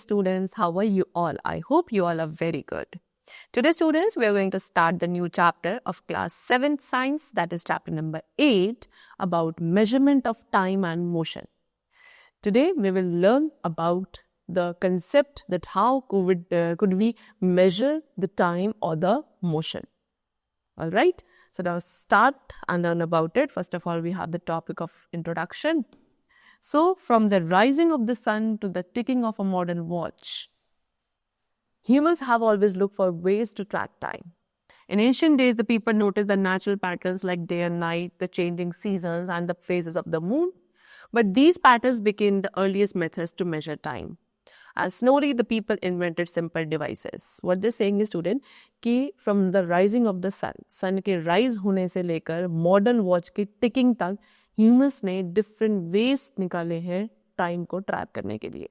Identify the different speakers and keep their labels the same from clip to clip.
Speaker 1: students, how are you all? I hope you all are very good. Today students, we are going to start the new chapter of class 7th science, that is chapter number 8 about measurement of time and motion. Today we will learn about the concept that how could we measure the time or the motion. Alright, so now start and learn about it. First of all, we have the topic of introduction. So, from the rising of the sun to the ticking of a modern watch, humans have always looked for ways to track time. In ancient days, the people noticed the natural patterns like day and night, the changing seasons, and the phases of the moon. But these patterns became the earliest methods to measure time. And slowly, the people invented simple devices. What they're saying is, student, कि from the rising of the sun के rise होने से लेकर modern watch की ticking तक humans ने different ways निकाले हैं टाइम को ट्रैक करने के लिए.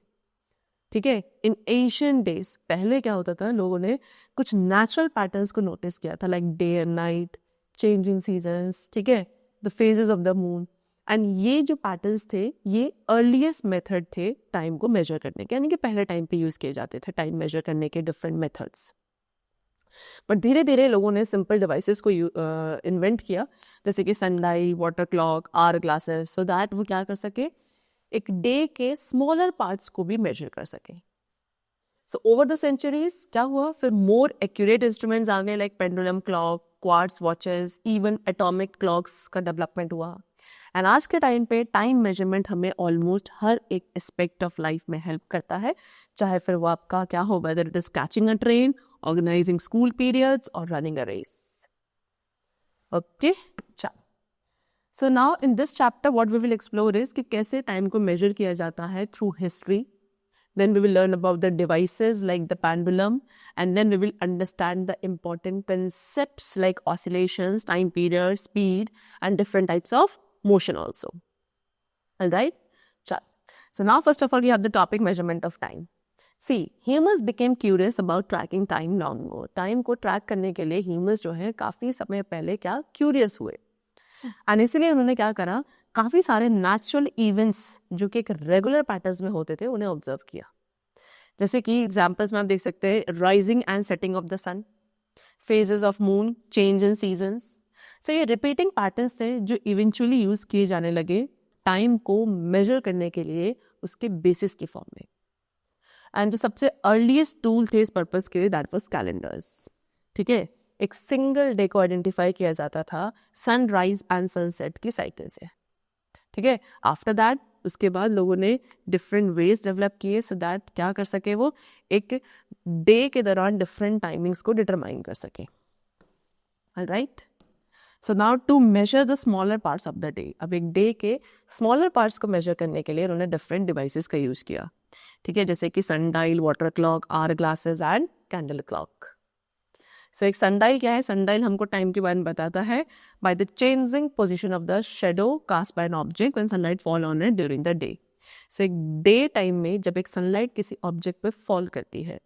Speaker 1: ठीक है, इन एशियन डेज पहले क्या होता था, लोगों ने कुछ नेचुरल पैटर्न्स को नोटिस किया था, like day and night, changing seasons, ठीक है, the phases of the moon. And ये जो पैटर्न्स थे, ये अर्लीस्ट मेथड थे टाइम को मेजर करने के, यानी कि पहले टाइम पे यूज किए जाते थे टाइम मेजर करने के डिफरेंट मेथड्स. बट धीरे धीरे लोगों ने सिंपल डिवाइसेस को इन्वेंट किया, जैसे कि sundial, water clock, hour glasses, so that वो क्या कर सके, एक डे के स्मॉलर पार्ट्स को भी मेजर कर सके. सो ओवर द सेंचुरीज क्या हुआ, फिर मोर एक्यूरेट इंस्ट्रूमेंट्स आ गए, like pendulum clock, quartz watches, even atomic clocks का डेवलपमेंट हुआ. एंड आज के टाइम पे टाइम मेजरमेंट हमें ऑलमोस्ट हर एक एस्पेक्ट ऑफ लाइफ में हेल्प करता है, चाहे फिर वो आपका क्या हो, whether it is catching a train, organising school periods और running a race. Okay, so now in this chapter what we will explore is कि कैसे टाइम को मेजर किया जाता है through history. Then we will learn about the devices like the pendulum, and then we will understand the important concepts like oscillations, time period, speed, and different types of motion also. Alright? So now first of all we have the topic measurement of time. See, humans became curious about tracking time long ago. Time को track करने के लिए humans जो है काफ़ी समय पहले क्या curious हुए. And इसलिए उन्होंने क्या करा, काफ़ी सारे नेचुरल इवेंट्स जो कि एक रेगुलर पैटर्न्स में होते थे उन्हें ऑब्जर्व किया. जैसे कि एग्जाम्पल्स में आप देख सकते हैं, rising and setting of the sun, phases of moon, change in seasons. So ये रिपीटिंग पैटर्न्स थे जो इवेंचुअली यूज किए जाने लगे टाइम को मेजर करने के लिए उसके बेसिस की फॉर्म में. एंड जो सबसे अर्लीस्ट टूल थे इस पर्पस के लिए, दैट वाज कैलेंडर्स. ठीक है, एक सिंगल डे को आइडेंटिफाई किया जाता था सनराइज एंड सनसेट की साइकिल से. ठीक है, आफ्टर दैट उसके बाद लोगों ने डिफरेंट वेज डेवलप किए सो दैट क्या कर सके, वो एक डे के दौरान डिफरेंट टाइमिंग्स को डिटरमाइन कर सके. Alright, so now to measure the smaller parts of the day, अब एक डे के स्मॉलर पार्ट्स को मेजर करने के लिए उन्होंने डिफरेंट डिवाइसेस का यूज किया. ठीक है, जैसे कि sundial, water clock, hour glasses and candle clock. So एक सनडाइल क्या है, सनडाइल हमको टाइम के बारे में बताता है by the changing position of the shadow cast by an object when sunlight fall on it during the day. So एक डे टाइम में जब एक सनलाइट किसी ऑब्जेक्ट पे फॉल करती है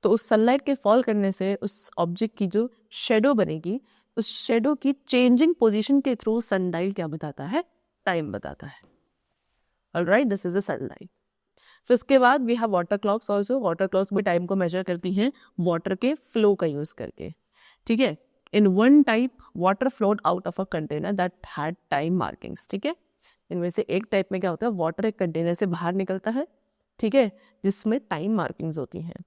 Speaker 1: तो उस सनलाइट के फॉल करने से उस ऑब्जेक्ट की जो शेडो बनेगी, उस शेडो की चेंजिंग पोजीशन के थ्रू सनडाइल क्या बताता है, टाइम बताता है. Alright, this is a sunlight. फिर उसके बाद we have water clocks also. Water clocks भी टाइम को मेजर करती हैं वाटर के फ्लो का यूज करके. ठीक है, in one type water flowed out of a container that had time markings. ठीक है, इनमें से एक टाइप में क्या होता है, वाटर एक कंटेनर से बाहर निकलता है, ठीक है, जिसमें टाइम मार्किंग्स होती हैं.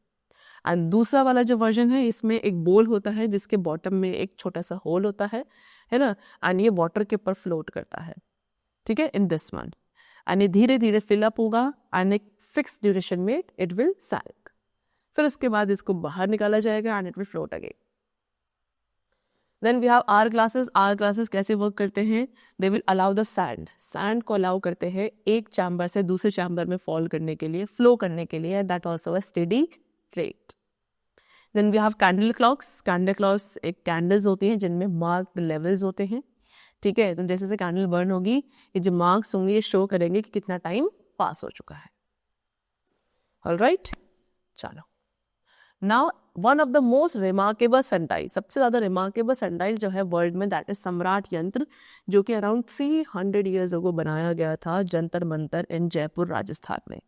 Speaker 1: एंड दूसरा वाला जो वर्जन है, इसमें एक बोल होता है जिसके बॉटम में एक छोटा सा होल होता है ना, एंड ये वाटर के ऊपर फ्लोट करता है. ठीक है, इन दिस वन, एंड ये धीरे धीरे फिलअप होगा एंड एक फिक्स ड्यूरेशन में इट विल सैंक. फिर उसके बाद इसको बाहर निकाला जाएगा and it will float again. Then we have hour glasses. Hour glasses कैसे वर्क करते हैं, they will allow the sand को अलाउ करते हैं एक चैम्बर से दूसरे चैम्बर में फॉल करने के लिए, फ्लो करने के लिए, that also a steady rate. Then we have candle clocks. Candle clocks एक कैंडल्स होती हैं जिनमें मार्क्ड लेवल्स होते हैं. ठीक है, तो जैसे जैसे कैंडल बर्न होगी, ये जो मार्क्स होंगे ये शो करेंगे कि कितना टाइम पास हो चुका है. ऑलराइट, चलो now one of the most remarkable sundial, सबसे ज्यादा रिमार्केबल सनडाइल जो है वर्ल्ड में, दैट इज सम्राट यंत्र, जो कि अराउंड 300 ईयर्स अगो बनाया गया था जंतर मंतर इन जयपुर राजस्थान में.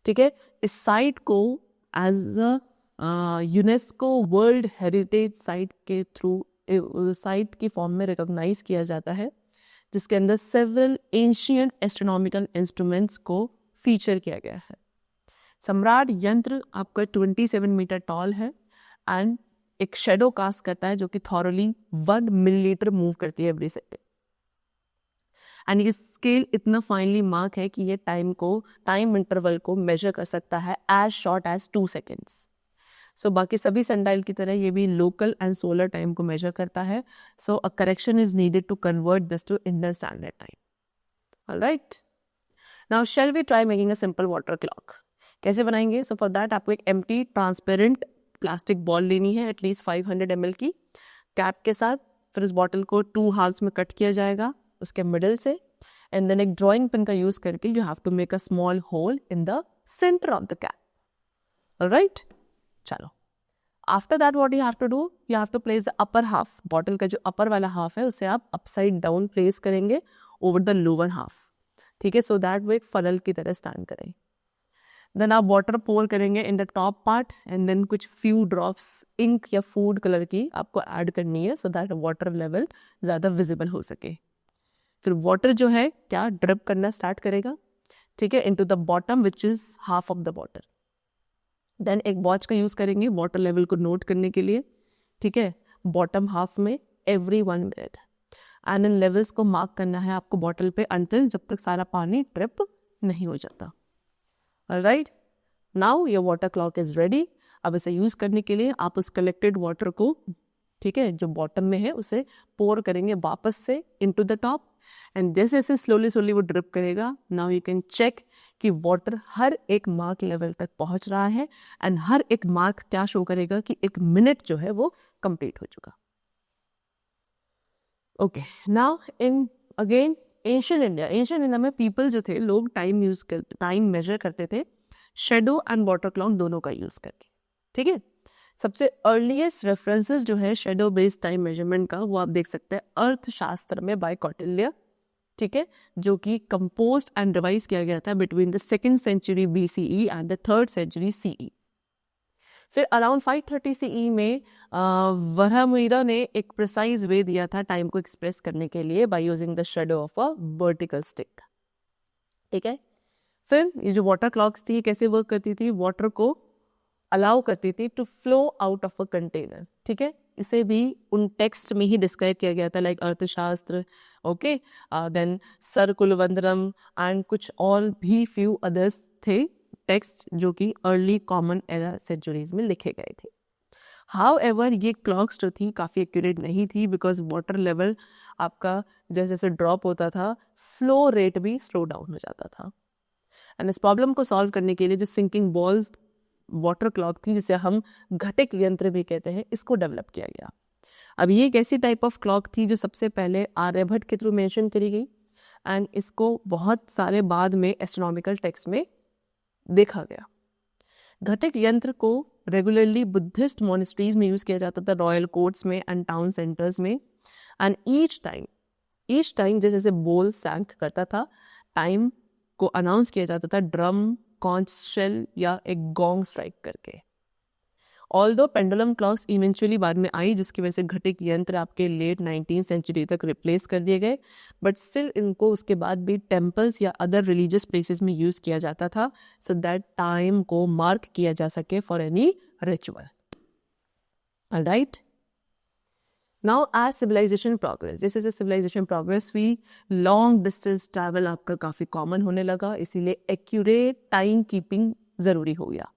Speaker 1: ठीक है, इस साइट को as a UNESCO world heritage site के थ्रू साइट की फॉर्म में रिकॉग्नाइज किया जाता है, जिसके अंदर सेवरल एंशियंट एस्ट्रोनॉमिकल इंस्ट्रूमेंट्स को फीचर किया गया है। सम्राट यंत्र आपका 27 मीटर टॉल है एंड एक शेडो कास्ट करता है जो कि थॉरली 1 मिलीलीटर मूव करती है एवरी सेकेंड। एंड ये स्केल इतना फाइनली मार्क है कि ये टाइम इंटरवल को मेजर कर सकता है as short as 2 seconds. So बाकी सभी सनडायल की तरह ये भी लोकल एंड सोलर टाइम को मेजर करता है। So a correction is needed to convert this to Indian standard time. Alright, now shall we try making a simple water clock. कैसे बनाएंगे? सो फॉर दैट आपको एक एम्प्टी ट्रांसपेरेंट प्लास्टिक बॉल लेनी है at least 500 ml की cap के साथ। फिर उस बॉटल को 2 हाफ्स में कट किया जाएगा उसके मिडल से, एंड देन एक ड्राइंग पेन का यूज करके you have to make a small hole in the centre of the cap. Alright, चलो after that what you have to do, you have to place the upper half, bottle का जो upper वाला half है उसे आप upside down place करेंगे over the lower half, ठीक है, सो दैट वो एक फनल की तरह स्टैंड करे। देन आप वाटर पोर करेंगे in the top part and then कुछ फ्यू ड्रॉप्स इंक या फूड कलर की आपको ऐड करनी है सो दैट वाटर लेवल ज़्यादा विजिबल हो सके। फिर वाटर जो है क्या ड्रिप करना स्टार्ट करेगा, ठीक है, into the bottom which is half of the bottle. Then एक वॉच का यूज करेंगे वाटर लेवल को नोट करने के लिए, ठीक है, बॉटम हाफ में एवरी 1 मिनट, एंड इन लेवल्स को मार्क करना है आपको बॉटल पे अंटिल जब तक सारा पानी ड्रिप नहीं हो जाता। Alright, now your water clock is ready. अब इसे यूज करने के लिए आप उस कलेक्टेड वाटर को, ठीक है, जो बॉटम में है उसे पोर करेंगे वापस से इनटू द टॉप, एंड जैसे जैसे स्लोली वो ड्रिप करेगा, नाउ यू कैन चेक कि वाटर हर एक मार्क लेवल तक पहुंच रहा है, एंड हर एक मार्क क्या शो करेगा कि 1 मिनट जो है वो कंप्लीट हो चुका। Okay, now in again ancient India में पीपल जो थे, लोग टाइम मेजर करते थे शेडो एंड वाटर क्लॉक दोनों का यूज करके, ठीक है। सबसे अर्लीस्ट रेफरेंसेस जो है शेडो बेस्ड टाइम मेजरमेंट का वो आप देख सकते हैं अर्थशास्त्र में बाय कौटिल्य, ठीक है, जो कि कंपोज्ड एंड रिवाइज किया गया था between the 2nd century BCE and the 3rd century CE। फिर अराउंड 530 CE में वरहमीरा ने एक प्रिसाइज वे दिया था टाइम को एक्सप्रेस करने के लिए by using the shadow of a vertical stick, ठीक है। फिर ये जो वाटर क्लॉक्स थी कैसे वर्क करती थी, वाटर को अलाउ करती थी to flow out of a container, ठीक है, इसे भी उन टेक्स्ट में ही डिस्क्राइब किया गया था लाइक अर्थशास्त्र, ओके, देन सर कुलवंदरम एंड कुछ और भी फ्यू अदर्स थे टेक्स्ट जो कि अर्ली कॉमन एरा सेंचुरीज में लिखे गए थे। हाउएवर ये क्लॉक्स जो थी काफ़ी एक्यूरेट नहीं थी बिकॉज वाटर लेवल आपका जैसे जैसे ड्रॉप होता था फ्लो रेट भी स्लो डाउन हो जाता था। एंड इस प्रॉब्लम को सॉल्व करने के लिए जो सिंकिंग बॉल्स वाटर क्लॉक थी, जिसे हम घटिक यंत्र भी कहते हैं, इसको डेवलप किया गया। अब ये एक ऐसी टाइप ऑफ क्लॉक थी जो सबसे पहले आर्यभट्ट के थ्रू मेंशन करी गई, एंड इसको बहुत सारे बाद में एस्ट्रोनॉमिकल टेक्स्ट में देखा गया। घटिक यंत्र को रेगुलरली बुद्धिस्ट मोनेस्ट्रीज में यूज किया जाता था, रॉयल कोर्ट्स में एंड टाउन सेंटर्स में, एंड ईच टाइम जैसे जैसे बोल सैंक करता था टाइम को अनाउंस किया जाता था ड्रम, कॉन्च शेल या एक गोंग स्ट्राइक करके। ऑल्दो पेंडुलम क्लॉक्स इवेंचुअली बाद में आई जिसकी वजह से घटिक यंत्र आपके लेट 19th सेंचुरी तक रिप्लेस कर दिए गए, बट स्टिल इनको उसके बाद भी टेम्पल्स या अदर रिलीजियस प्लेसेस में यूज किया जाता था सो दैट टाइम को मार्क किया जा सके for any ritual. Alright, now as civilisation progress, जैसे जैसे सिविलाइजेशन प्रोग्रेस हुई लॉन्ग डिस्टेंस ट्रैवल आपका काफ़ी कॉमन होने लगा, इसीलिए एक्यूरेट टाइम कीपिंग ज़रूरी हो गया,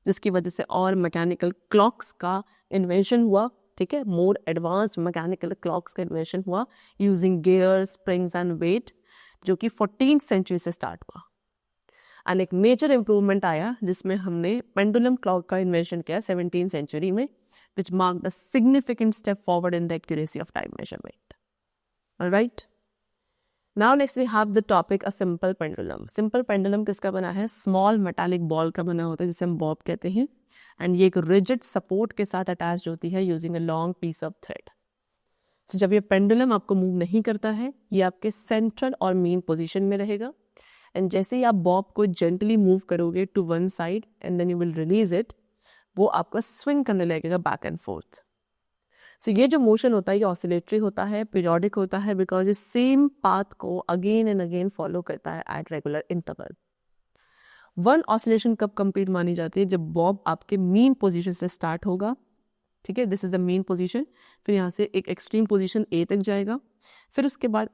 Speaker 1: जिसकी वजह से और मैकेनिकल क्लॉक्स का इन्वेंशन हुआ, ठीक है, मोर एडवांस्ड मैकेनिकल क्लॉक्स का इन्वेंशन हुआ using gear, springs and weight, जो कि 14th सेंचुरी से स्टार्ट हुआ। एंड एक मेजर इंप्रूवमेंट आया जिसमें हमने पेंडुलम क्लॉक का इन्वेंशन किया 17th सेंचुरी में, which marked a significant step forward in the accuracy of time measurement. All right. Now next we have the topic a simple pendulum. Simple pendulum किसका बना है? Small metallic ball का बना होता है जिसे हम bob कहते हैं, and ये एक rigid support के साथ attached होती है using a long piece of thread. So जब ये pendulum आपको move नहीं करता है, ये आपके central और main position में रहेगा, एंड जैसे ही आप बॉब को जेंटली मूव करोगे to one side and then you will release it, वो आपका स्विंग करने लगेगा बैक एंड फोर्थ. सो ये जो मोशन होता है ये ऑसिलेटरी होता है, पीरियोडिक होता है, बिकॉज ये सेम पाथ को अगेन एंड अगेन फॉलो करता है at regular interval. One oscillation कब कंप्लीट मानी जाती है? जब बॉब आपके मीन पोजीशन से स्टार्ट होगा, ठीक है, this is the main position, फिर यहाँ से एक एक्सट्रीम पोजीशन ए तक जाएगा, फिर उसके बाद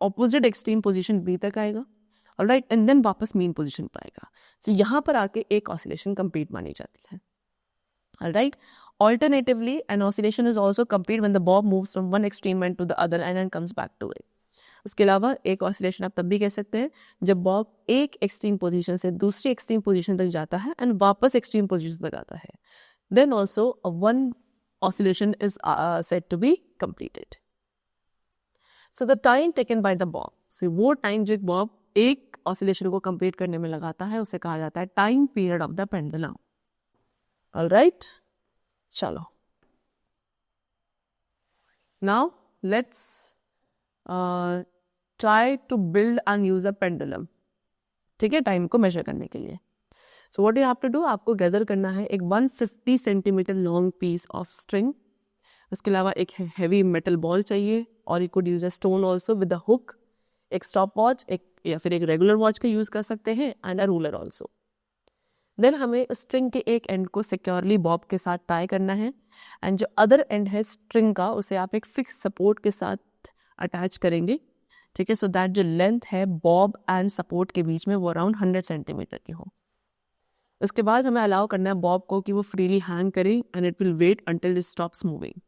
Speaker 1: ऑपोजिट एक्सट्रीम पोजीशन बी तक आएगा, ऑलराइट, एंड देन वापस मेन पोजीशन पर आएगा. सो यहाँ पर आके एक ऑसिलेशन कंप्लीट मानी जाती है. Alright. Alternatively, an oscillation is also complete when the bob moves from one extreme end to the other and then comes back to it. उसके अलावा एक ऑसिलेशन आप तब भी कह सकते हैं जब बॉब एक एक्सट्रीम पोजीशन से दूसरी एक्सट्रीम पोजीशन तक जाता है एंड वापस एक्सट्रीम पोजीशन तक आता है. Then also one oscillation is said to be completed. So the time taken by the bob, so वो टाइम जो एक बॉब एक ऑसिलेशन को कंप्लीट करने में लगाता है उसे कहा जाता है time period of the pendulum. Alright, chalo. Now let's try to build and use a pendulum. ठीक है, टाइम को मेजर करने के लिए. So what you have to do, आपको गैदर करना है एक 150 centimetre long piece of string. उसके अलावा एक हैवी मेटल बॉल चाहिए, और you could use a stone also with a hook, एक स्टॉप वॉच, एक या फिर एक रेगुलर वॉच का यूज कर सकते हैं, and a ruler also. Then हमें स्ट्रिंग के एक एंड को सिक्योरली बॉब के साथ टाई करना है, एंड जो अदर एंड है स्ट्रिंग का उसे आप एक फिक्स सपोर्ट के साथ अटैच करेंगे. ठीक है, सो दैट जो लेंथ है बॉब एंड सपोर्ट के बीच में वो अराउंड 100 सेंटीमीटर की हो. उसके बाद हमें अलाउ करना है बॉब को कि वो फ्रीली हैंग करे and it will wait until it stops moving.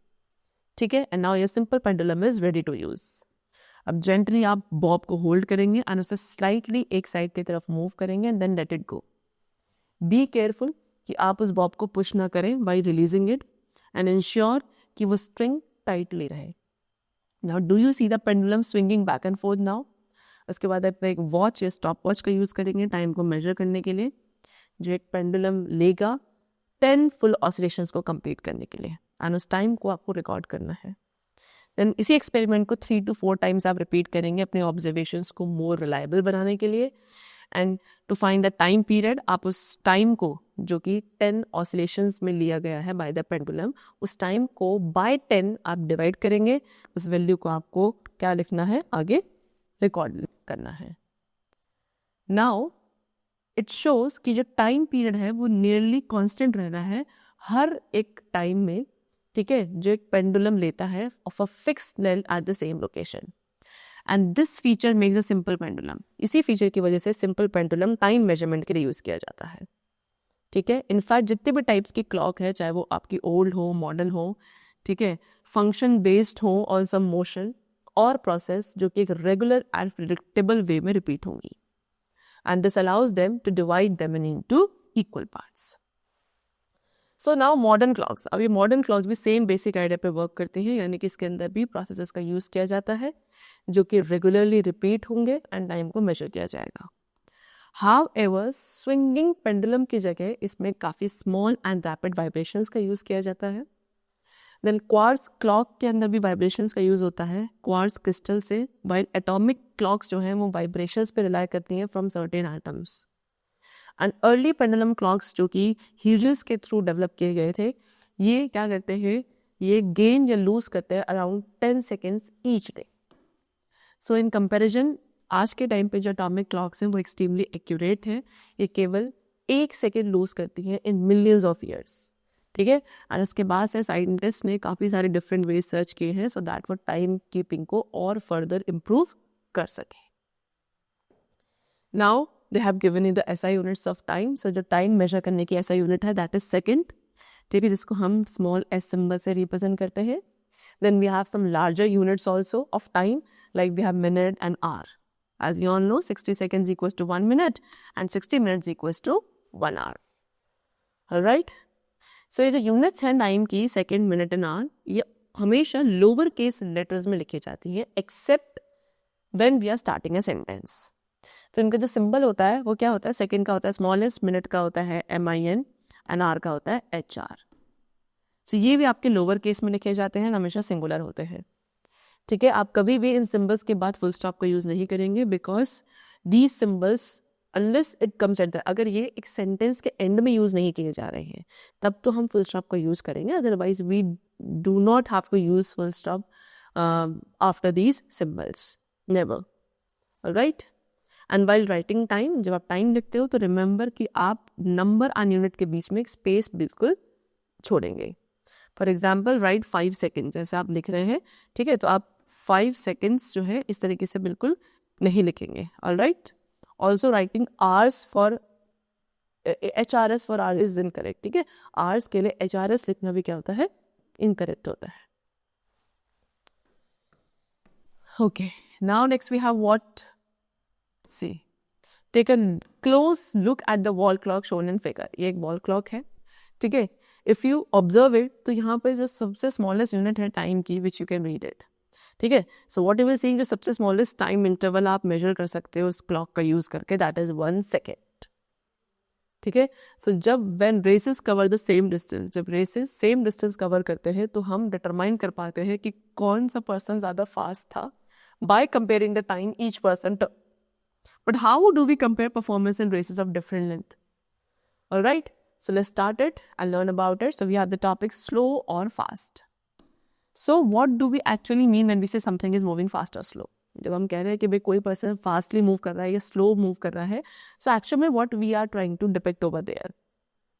Speaker 1: ठीक है, and now your simple pendulum is ready to use. अब जेंटली आप बॉब को होल्ड करेंगे एंड उसे स्लाइटली एक साइड की तरफ मूव करेंगे and then let it go. Be careful कि आप उस बॉब को पुश ना करें by releasing it, and ensure कि वो स्ट्रिंग टाइटली रहे. Now do you see the pendulum swinging back and fourth now. उसके बाद आप एक वॉच या स्टॉप वॉच का यूज़ करेंगे टाइम को मेजर करने के लिए, जो एक पेंडुलम लेगा 10 फुल ऑसिलेशंस को कंप्लीट करने के लिए, एंड उस टाइम को आपको रिकॉर्ड करना है. देन इसी एक्सपेरिमेंट को 3 to 4 टाइम्स आप रिपीट करेंगे अपने ऑब्जर्वेशंस को मोर रिलायबल बनाने के लिए. And to find the time period, आप उस टाइम को जो कि 10 ऑसिलेशंस में लिया गया है बाय द पेंडुलम, उस टाइम को बाय 10 आप डिवाइड करेंगे. उस वैल्यू को आपको क्या लिखना है, आगे रिकॉर्ड करना है. नाउ इट शोज कि जो टाइम पीरियड है वो नियरली कांस्टेंट रहना है हर एक टाइम में. ठीक है, जो एक पेंडुलम लेता है of a fixed length eight the same location, and this feature makes a simple pendulum. इसी फीचर की वजह से सिंपल पेंडुलम टाइम मेजरमेंट के लिए यूज किया जाता है. ठीक है, इनफैक्ट जितने भी टाइप्स की क्लॉक है, चाहे वो आपकी ओल्ड हो, मॉडर्न हो, ठीक है, फंक्शन बेस्ड हो ऑन सम मोशन और प्रोसेस जो कि एक रेगुलर एंड प्रिडिक्टेबल वे में रिपीट होंगी, and this allows them to divide them into equal parts. So now modern clocks. अब ये मॉडर्न क्लॉक्स भी सेम बेसिक आइडिया पे वर्क करती हैं, यानी कि इसके अंदर भी प्रोसेसेस का यूज़ किया जाता है जो कि रेगुलरली रिपीट होंगे एंड टाइम को मेजर किया जाएगा. हाउएवर स्विंगिंग पेंडुलम की जगह इसमें काफ़ी स्मॉल एंड रैपिड वाइब्रेशंस का यूज़ किया जाता है. देन क्वार्ट्ज क्लॉक के अंदर भी वाइब्रेशंस का यूज़ होता है क्वार्ट्ज क्रिस्टल से, वाइल एटॉमिक क्लॉक्स जो हैं वो वाइब्रेशंस पे रिलाई करती हैं from certain atoms. And early pendulum clocks जो कि ह्यूजेस के थ्रू डेवलप किए गए थे, ये क्या करते हैं, ये गेन या लूज करते हैं around 10 seconds each day. So in comparison आज के टाइम पे जो एटॉमिक क्लॉक्स हैं वो एक्सट्रीमली एक्यूरेट हैं. ये केवल 1 सेकेंड लूज करती हैं इन मिलियंस ऑफ ईयर्स. ठीक है, और इसके बाद से साइंटिस्ट ने काफ़ी सारे डिफरेंट वेज सर्च किए हैं सो दैट वो टाइम कीपिंग को और फर्दर इम्प्रूव कर सके. Now they have given you the SI units of time. So जो टाइम मेजर करने की SI यूनिट है that is second. ठीक है, जिसको हम स्मॉल s सिंबल से रिप्रेजेंट करते हैं. Then we have some larger units also of time, like we have minute and hour. As you all know, 60 seconds equals to 1 minute and 60 minutes equals to 1 hour. Alright? So ये जो units हैं time की, second, minute and our, ये हमेशा lower case letters में लिखी जाती हैं except when we are starting a sentence. तो इनका जो सिंबल होता है वो क्या होता है, सेकंड का होता है स्मॉलेस्ट, मिनट का होता है MIN एंड आर का होता है HR. सो ये भी आपके लोअर केस में लिखे जाते हैं, हमेशा सिंगुलर होते हैं. ठीक है, आप कभी भी इन सिंबल्स के बाद फुल स्टॉप का यूज नहीं करेंगे, because these symbols unless it comes at the, अगर ये एक सेंटेंस के एंड में यूज नहीं किए जा रहे हैं तब तो हम फुल स्टॉप का यूज करेंगे, otherwise we do not have to use full stop after these symbols, never. Alright. And while writing time, जब आप टाइम लिखते हो तो रिमेंबर कि आप नंबर एंड यूनिट के बीच में एक स्पेस बिल्कुल छोड़ेंगे. फॉर एग्जाम्पल राइट 5 सेकेंड्स, ऐसे आप लिख रहे हैं, ठीक है, तो आप 5 सेकेंड्स जो है इस तरीके से बिल्कुल नहीं लिखेंगे. Alright. Also writing hours for HRS for hours is incorrect. ठीक है, आवर्स के लिए HRS लिखना भी क्या होता है, इनकरेक्ट होता है. Okay, now next we have what, see, take a close look at the wall clock shown in figure. ये एक वॉल क्लॉक है, ठीक है. इफ यू ऑब्जर्व इट तो यहाँ पर जो सबसे स्मॉलेस्ट यूनिट है टाइम की, which you can read it. ठीक है, so what you will see, जो सबसे स्मॉलेस्ट टाइम इंटरवल आप मेजर कर सकते हो उस क्लॉक का यूज करके, दैट इज 1 सेकेंड. ठीक है, सो जब when races cover the same distance, जब रेसेस सेम डिस्टेंस कवर करते हैं तो हम डिटरमाइन कर पाते हैं कि कौन सा पर्सन ज्यादा फास्ट था by comparing the time each person took. But how do we compare performance in races of different length? Alright, so let's start it and learn about it. So we have the topic slow or fast. So what do we actually mean when we say something is moving fast or slow? जब हम कह रहे हैं कि भाई कोई person fastly move कर रहा है या स्लो मूव कर रहा है, सो एक्चुअली में what we are trying to depict over there.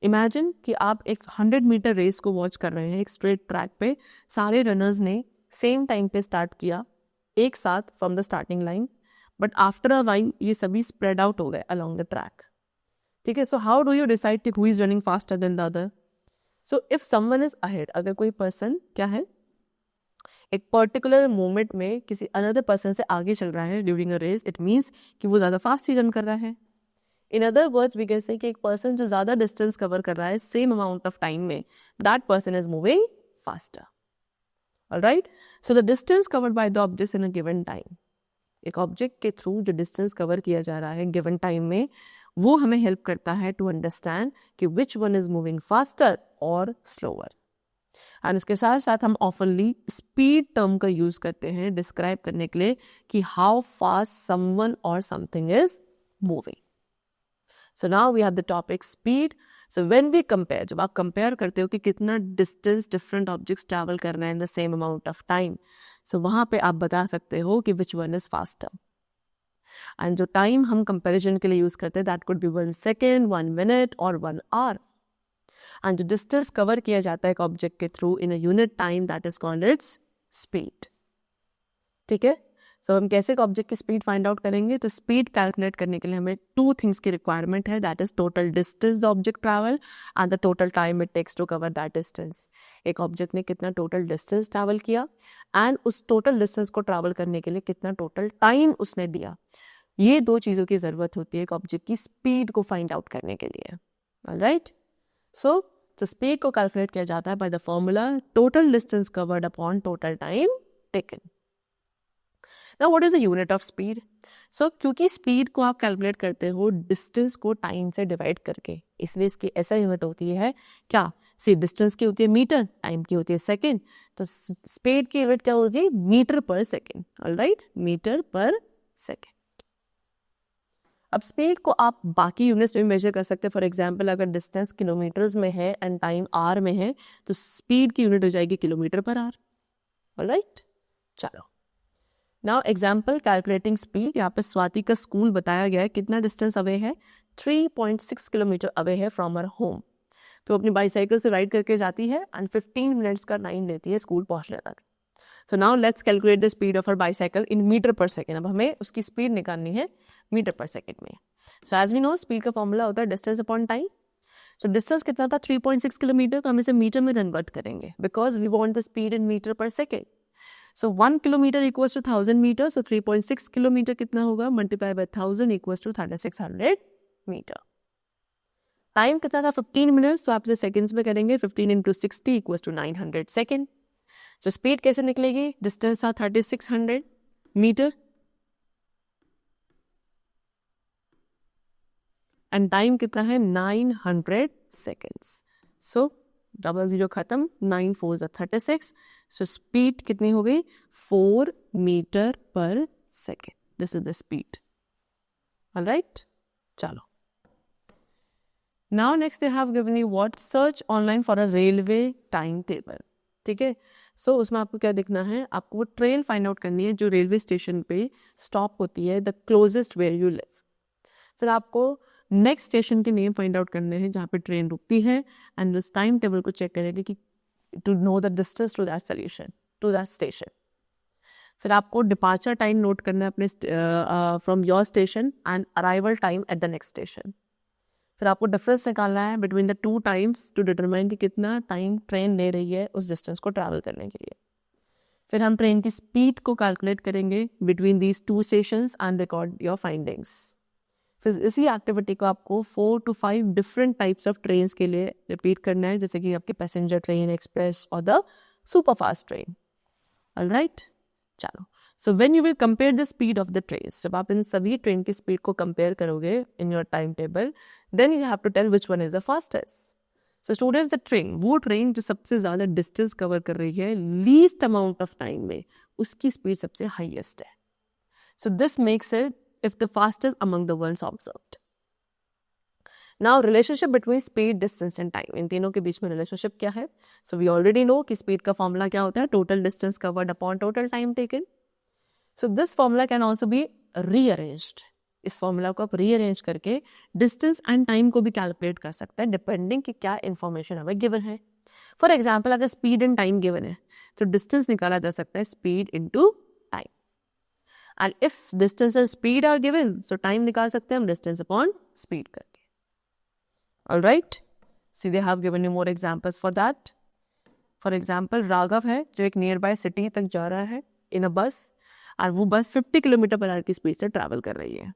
Speaker 1: Imagine कि आप एक 100 मीटर रेस को वॉच कर रहे हैं एक स्ट्रेट ट्रैक पे, सारे रनर्स ने सेम टाइम पे स्टार्ट किया एक साथ from the starting line, but after a while ये सभी स्प्रेड आउट हो गए अलॉन्ग द ट्रैक. ठीक है, so how do you decide कि who is running faster than the other? So if someone is ahead, अगर कोई पर्सन क्या है एक पर्टिकुलर मोमेंट में किसी अनदर पर्सन से आगे चल रहा है during a race, it means कि वो ज़्यादा फास्ट ही रन कर रहा है. In other words we can say कि एक पर्सन जो ज़्यादा डिस्टेंस कवर कर रहा है सेम अमाउंट ऑफ टाइम में, that person is moving faster. Alright, so the distance covered by the object in a given time, एक ऑब्जेक्ट के थ्रू जो डिस्टेंस कवर किया जा रहा है गिवन टाइम में, वो हमें हेल्प करता है टू अंडरस्टैंड कि which one is moving faster और स्लोअर. एंड इसके साथ साथ हम ऑफनली स्पीड टर्म का यूज करते हैं डिस्क्राइब करने के लिए कि हाउ फास्ट समवन और something is moving. So now we have the topic speed. So when we compare, जब आप कंपेयर करते हो कि कितना डिस्टेंस डिफरेंट ऑब्जेक्ट्स ट्रैवल कर रहे हैं in the same amount of time, so वहां पे आप बता सकते हो कि which one is faster. And जो टाइम हम कंपैरिजन के लिए यूज करते हैं that could be 1 second, 1 minute और 1 आवर. एंड जो डिस्टेंस कवर किया जाता है एक ऑब्जेक्ट के through in a unit time, that is called its speed. ठीक है, सो हम कैसे एक ऑब्जेक्ट की स्पीड फाइंड आउट करेंगे? तो स्पीड कैलकुलेट करने के लिए हमें 2 थिंग्स की रिक्वायरमेंट है, that is total distance the object travel and the total time it takes to cover that distance. एक ऑब्जेक्ट ने कितना टोटल डिस्टेंस ट्रैवल किया एंड उस टोटल डिस्टेंस को ट्रैवल करने के लिए कितना टोटल टाइम उसने दिया. ये 2 चीज़ों की ज़रूरत होती है एक ऑब्जेक्ट की स्पीड को फाइंड आउट करने के लिए. ऑलराइट, सो तो स्पीड को कैलकुलेट किया जाता है by the formula total distance covered upon total time taken. Now what is the unit of speed? So क्योंकि स्पीड को आप कैलकुलेट करते हो डिस्टेंस को टाइम से डिवाइड करके, इसलिए इसकी ऐसा यूनिट होती है क्या, सी डिस्टेंस की होती है मीटर, टाइम की होती है सेकेंड, तो स्पीड की यूनिट क्या होगी, metre per second. Alright, metre per second. अब स्पीड को आप बाकी यूनिट्स में मेजर कर सकते हैं. फॉर एग्जांपल अगर डिस्टेंस किलोमीटर्स में है एंड टाइम आवर में है तो स्पीड की यूनिट हो जाएगी किलोमीटर पर आवर. ऑलराइट, चलो नाउ एग्जांपल कैलकुलेटिंग स्पीड. यहाँ पे स्वाति का स्कूल बताया गया है, कितना डिस्टेंस अवे है, 3.6 किलोमीटर अवे है फ्रॉम हर होम. तो अपनी बाईसाइकिल से राइड करके जाती है एंड 15 मिनट्स का टाइम लेती है स्कूल पहुंचने तक. So now let's calculate the speed of हर bicycle in metre per second. अब हमें उसकी स्पीड निकालनी है मीटर पर सेकेंड में. So as we know speed का फॉर्मूला होता है distance upon time. So distance कितना था, 3.6 किलोमीटर, तो हम इसे मीटर में कन्वर्ट करेंगे because we want the speed in metre per second. So 1 kilometre equals to 1000 metre. So 3.6 kilometre कितना होगा, multiply by 1000 equals to 3600 metre. Time कितना था, 15 मिनट्स, तो आप इसे सेकेंड्स में करेंगे. 15 इंटू 60 इक्वल्स टू 900 सेकेंड. तो स्पीड कैसे निकलेगी, डिस्टेंस था 3600 मीटर एंड टाइम कितना है 900 सेकेंड्स. सो डबल जीरो खत्म, 9 4 36, सो स्पीड कितनी हो गई 4 metre per second. This is the speed. Alright, चलो. Now next they have given you what, search online for a railway time table. ठीक है, सो उसमें आपको क्या देखना है, आपको वो ट्रेन फाइंड आउट करनी है जो रेलवे स्टेशन पे स्टॉप होती है, the closest where you live. फिर आपको नेक्स्ट स्टेशन के नेम फाइंड आउट करने हैं जहाँ पे ट्रेन रुकती है, एंड उस टाइम टेबल को चेक करेंगे कि to know the distance to that solution to that station. फिर आपको डिपार्चर टाइम नोट करना है अपने from your station and arrival time at the next station. फिर आपको डिफरेंस निकालना है between the two times to determine कि कितना टाइम ट्रेन ले रही है उस डिस्टेंस को ट्रैवल करने के लिए. फिर हम ट्रेन की स्पीड को कैलकुलेट करेंगे between these two stations and record your findings. फिर इसी एक्टिविटी को आपको 4 to 5 different types of train के लिए रिपीट करना है, जैसे कि आपकी पैसेंजर ट्रेन, एक्सप्रेस और the super fast train. Alright, चलो. So when you will compare the speed of the trains, जब आप इन सभी ट्रेन की स्पीड को कंपेयर करोगे in your timetable, then you have to tell which one is the fastest. So students, the train, वो train जो सबसे ज़्यादा डिस्टेंस कवर कर रही है लीस्ट अमाउंट ऑफ टाइम में, उसकी स्पीड सबसे हाईएस्ट है. So this makes it if the fastest among the ones observed. Now relationship between speed, distance and time, इन तीनों के बीच में relationship क्या है? So we already know कि speed का formula क्या होता है, total distance covered upon total time taken. So this formula can also be rearranged. इस formula को आप rearrange करके distance and time को भी calculate कर सकते हैं depending कि क्या information हमें given है. For example, अगर speed and time given है तो distance निकाला जा सकता है speed into time. And if distance and speed are given, so time निकाल सकते हैं हम distance upon speed करके. All right. See, they have given you more examples for that. For example, Raghav है जो एक nearby city तक जा रहा है in a bus, और वो बस 50 किलोमीटर पर आवर की स्पीड से ट्रैवल कर रही है.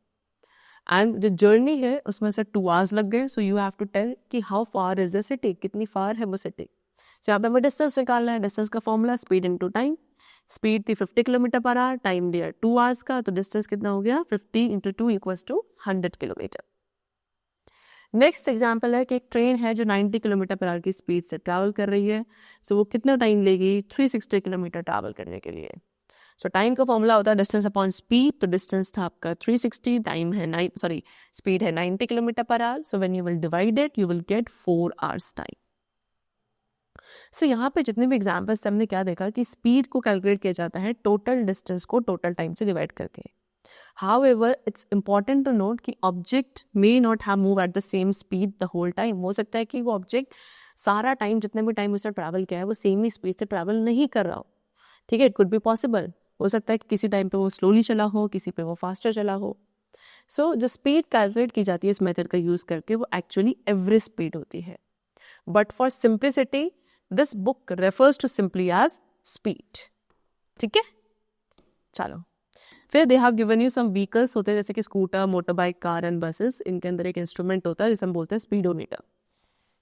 Speaker 1: एंड जो जर्नी है उसमें से 2 hours लग गए. So you have to tell कि how far is the city, कितनी फार है वो सिटी. सो यहाँ पे हमें डिस्टेंस निकालना है. डिस्टेंस का formula speed into time. Speed थी 50 किलोमीटर पर आवर, टाइम दिया 2 hours का, तो डिस्टेंस कितना हो गया 50 × 2 = 100 किलोमीटर. नेक्स्ट एग्जाम्पल है कि एक ट्रेन है जो 90 किलोमीटर पर आवर की स्पीड से ट्रैवल कर रही है. सो वो कितना टाइम लेगी 360 किलोमीटर ट्रैवल करने के लिए. सो टाइम का फॉर्मूला होता है डिस्टेंस अपॉन स्पीड. तो डिस्टेंस था आपका 360, टाइम है स्पीड है 90 kilometre per hour. So when you will divide it you will get 4 hours time. So यहाँ पे जितने भी एग्जाम्पल्स हमने क्या देखा कि स्पीड को कैलकुलेट किया जाता है टोटल डिस्टेंस को टोटल टाइम से डिवाइड करके. However it's important to note कि object may not have move at the same speed the whole time. हो सकता है कि वो ऑब्जेक्ट सारा टाइम जितने भी टाइम उसने ट्रैवल किया है वो सेम ही स्पीड से ट्रैवल नहीं कर रहा हो. ठीक है, इट कुड बी पॉसिबल. हो सकता है कि किसी टाइम पे वो स्लोली चला हो, किसी पे वो फास्टर चला हो. सो जो स्पीड कैलकुलेट की जाती है इस मेथड का यूज करके वो एक्चुअली एवरेज स्पीड होती है. But for simplicity this book refers to simply as speed. ठीक है, चलो. फिर they have given you some vehicles होते हैं जैसे कि scooter, motorbike, car and buses. इनके अंदर एक इंस्ट्रूमेंट होता है जिसे हम बोलते हैं स्पीडोमीटर.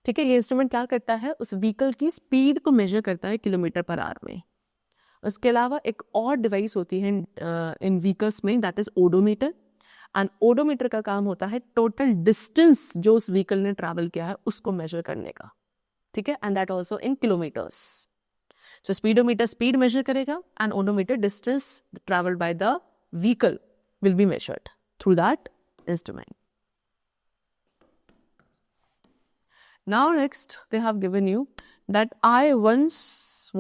Speaker 1: ठीक है, ये इंस्ट्रूमेंट क्या करता है, उस व्हीकल की स्पीड को मेजर करता है किलोमीटर पर आवर में. उसके अलावा एक और डिवाइस होती है इन व्हीकल्स में, that is odometer. And odometer का काम होता है टोटल डिस्टेंस जो उस व्हीकल ने ट्रैवल किया है उसको मेजर करने का. ठीक है, and that also in kilometres. So speedometer speed measure करेगा and odometer distance travelled by the vehicle will be measured through that instrument. Now next they have given you that I once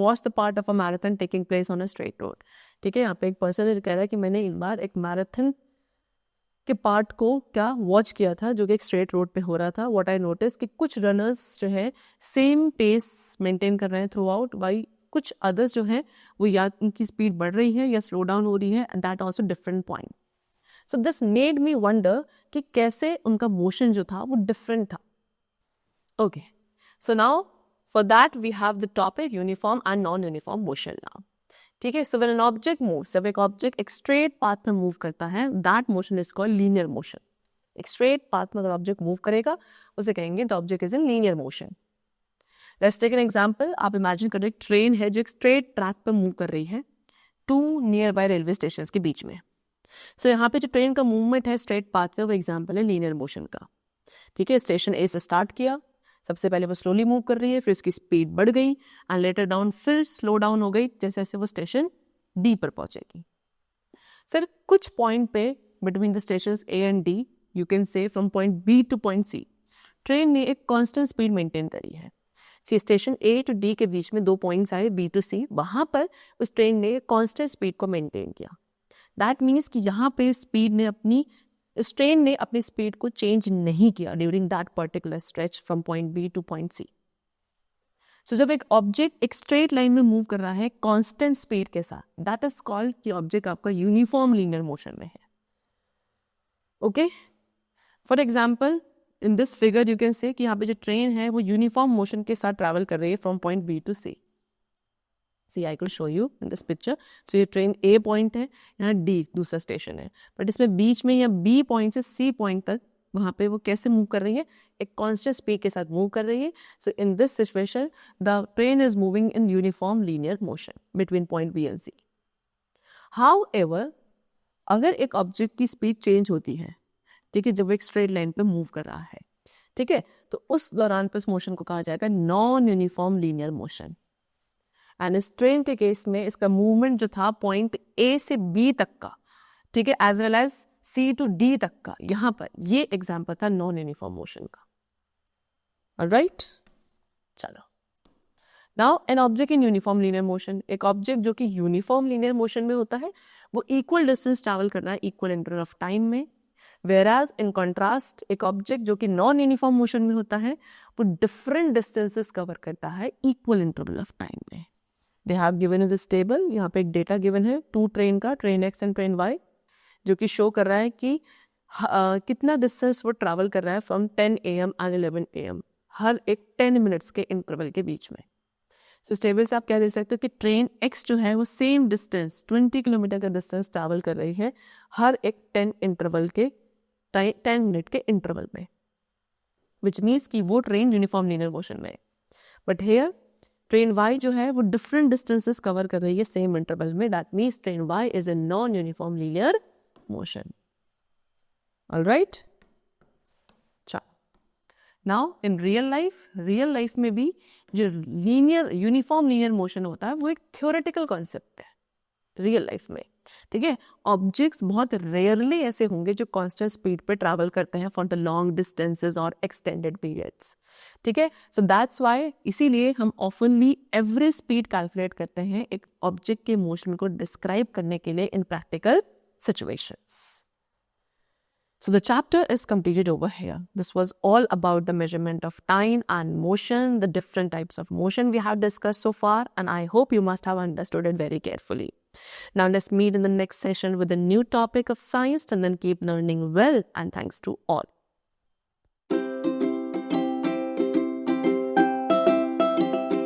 Speaker 1: was the part of a marathon taking place on a straight road. ठीक है, यहाँ पे एक person कह रहा है कि मैंने एक बार एक मैराथन के पार्ट को क्या वॉच किया था जो कि एक स्ट्रेट रोड पे हो रहा था. व्हाट आई नोटिस कि कुछ रनर्स जो है सेम पेस मेंटेन कर रहे हैं थ्रू आउट, वाई कुछ अदर्स जो है वो या उनकी स्पीड बढ़ रही है या स्लो डाउन हो रही है, and that also different point. So this made me wonder कि कैसे उनका मोशन जो था वो डिफरेंट था. Okay, so now for that we have the topic uniform and non-uniform motion now. ठीक है, so when an object moves, जब एक object एक straight path में move करता है, that motion is called linear motion. एक straight path में अगर object move करेगा, उसे कहेंगे the object is in linear motion. Let's take an example. आप imagine करो एक train है जो एक straight track पे move कर रही है, two nearby railway stations के बीच में. So यहाँ पे जो train का movement है straight path पे वो example है linear motion का. ठीक है, स्टेशन A से स्टार्ट किया, सबसे पहले वो स्लोली मूव कर रही है, फिर उसकी स्पीड बढ़ गई एंड लेटर डाउन फिर स्लो डाउन हो गई जैसे जैसे वो स्टेशन डी पर पहुंचेगी। सर कुछ पॉइंट पे between the station A and D, you can say from point B to point C, train ने एक कांस्टेंट स्पीड मेंटेन करी है। See station A to D के बीच में 2 पॉइंट्स आए बी टू सी, वहां पर उस ट्रेन ने कांस्टेंट स्पीड को मेंटेन किया। दैट मीन्स कि यहाँ पे स्पीड ने इस ट्रेन ने अपनी स्पीड को चेंज नहीं किया during that particular stretch from point B to point C. So जब एक ऑब्जेक्ट एक स्ट्रेट लाइन में मूव कर रहा है कांस्टेंट स्पीड के साथ, दैट इज कॉल्ड कि ऑब्जेक्ट आपका यूनिफॉर्म लीनियर मोशन में है। Okay, for example in this figure you can say कि यहाँ पे जो ट्रेन है वो यूनिफॉर्म मोशन के साथ ट्रैवल कर रही है from point B to C. See I could show you in this picture. So ये ट्रेन ए पॉइंट है, यहाँ डी दूसरा स्टेशन है, बट इसमें बीच में या बी पॉइंट से सी पॉइंट तक वहाँ पे वो कैसे मूव कर रही है, एक कांस्टेंट स्पीड के साथ मूव कर रही है। So in this situation the train is moving in uniform linear motion between point B and C. However अगर एक ऑब्जेक्ट की स्पीड चेंज होती है, ठीक है, जब एक स्ट्रेट लाइन पे मूव कर रहा है, ठीक है, तो उस दौरान पे इस मोशन को कहा जाएगा non uniform linear motion. And इस ट्रेन के केस में इसका मूवमेंट जो था पॉइंट ए से बी तक का, ठीक है, as well as C to D तक का, यहाँ पर ये एग्जाम्पल था नॉन यूनिफॉर्म मोशन का। ऑलराइट, चलो now an object in uniform linear motion, एक ऑब्जेक्ट जो कि यूनिफॉर्म लीनियर मोशन में होता है वो इक्वल डिस्टेंस ट्रैवल कर रहा है इक्वल इंटरवल ऑफ टाइम में, वेराज इन कॉन्ट्रास्ट एक ऑब्जेक्ट जो कि नॉन यूनिफॉर्म मोशन में होता है वो डिफरेंट डिस्टेंसेस कवर करता है इक्वल इंटरवल ऑफ टाइम में। They have given in this table, यहाँ पे एक डेटा गिवन है 2 ट्रेन का, train X and train Y, जो कि शो कर रहा है कि कितना डिस्टेंस वो ट्रैवल कर रहा है फ्रॉम 10 AM एंड 11 AM हर एक 10 मिनट्स के इंटरवल के बीच में। सो इस टेबल से आप क्या देख सकते हो कि ट्रेन एक्स जो है वो सेम डिस्टेंस 20 किलोमीटर का डिस्टेंस ट्रैवल कर रही है हर एक 10 मिनट के इंटरवल में, विच मीन्स कि वो ट्रेन यूनिफॉर्म लीनियर मोशन में है। बट हेयर ट्रेन वाई जो है वो डिफरेंट डिस्टेंसेस कवर कर रही है सेम इंटरवल में, that means train Y is a non uniform linear motion. Alright, now in real life में भी जो यूनिफॉर्म लीनियर मोशन होता है वो एक थ्योरेटिकल कॉन्सेप्ट है रियल लाइफ में, ठीक है। ऑब्जेक्ट्स बहुत रेयरली ऐसे होंगे जो कांस्टेंट स्पीड पे ट्रैवल करते हैं फॉर द लॉन्ग डिस्टेंसेस और एक्सटेंडेड पीरियड्स, ठीक है। सो दैट्स व्हाई इसीलिए हम ऑफनली एवरेज स्पीड कैलकुलेट करते हैं एक ऑब्जेक्ट के मोशन को डिस्क्राइब करने के लिए इन practical situations. So the chapter is completed over here. This was all about the measurement of time and motion, the different types of motion we have discussed so far, and I hope you must have understood it very carefully. Now let's meet in the next session with a new topic of science, and then keep learning well, and thanks to all.